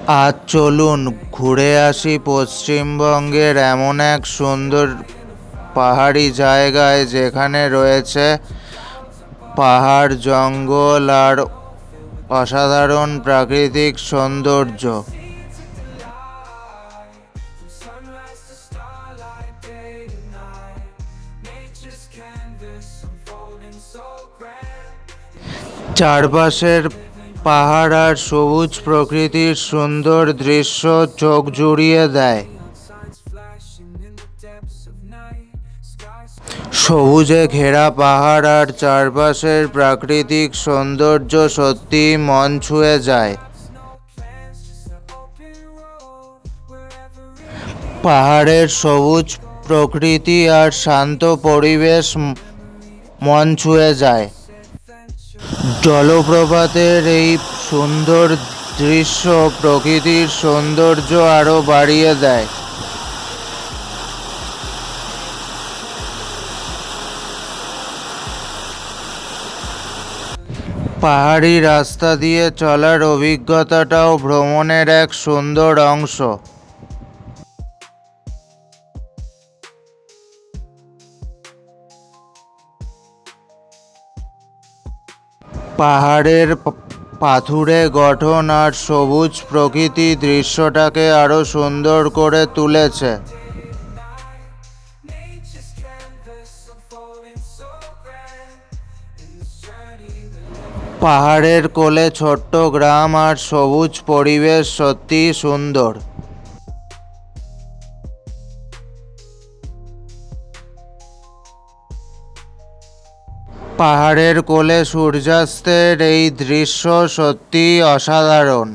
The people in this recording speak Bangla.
আজ চলুন ঘুরে আসি পশ্চিমবঙ্গের এমন এক সুন্দর পাহাড়ি জায়গায় যেখানে রয়েছে পাহাড়, জঙ্গল আর অসাধারণ প্রাকৃতিক সৌন্দর্য। চারপাশের পাহাড় আর সবুজ প্রকৃতির সুন্দর দৃশ্য চোখ জুড়িয়ে দেয়। সবুজে ঘেরা পাহাড় আর চারপাশের প্রাকৃতিক সৌন্দর্য সত্যি মন ছুঁয়ে যায়। পাহাড়ের সবুজ প্রকৃতি আর শান্ত পরিবেশ মন ছুঁয়ে যায়। জলপ্রপাতের এই সুন্দর দৃশ্য প্রকৃতির সৌন্দর্য আরো বাড়িয়ে দেয়। পাহাড়ি রাস্তা দিয়ে চলার অভিজ্ঞতাটাও ভ্রমণের এক সুন্দর অংশ। পাহাড়ের পাথুরে গঠন আর সবুজ প্রকৃতি দৃশ্যটাকে আরো সুন্দর করে তুলেছে। পাহাড়ের কোলে ছোট্ট গ্রাম আর সবুজ পরিবেশ সত্যিই সুন্দর। পাহাড়ের কোলে সূর্যাস্তের এই দৃশ্য সত্যিই অসাধারণ।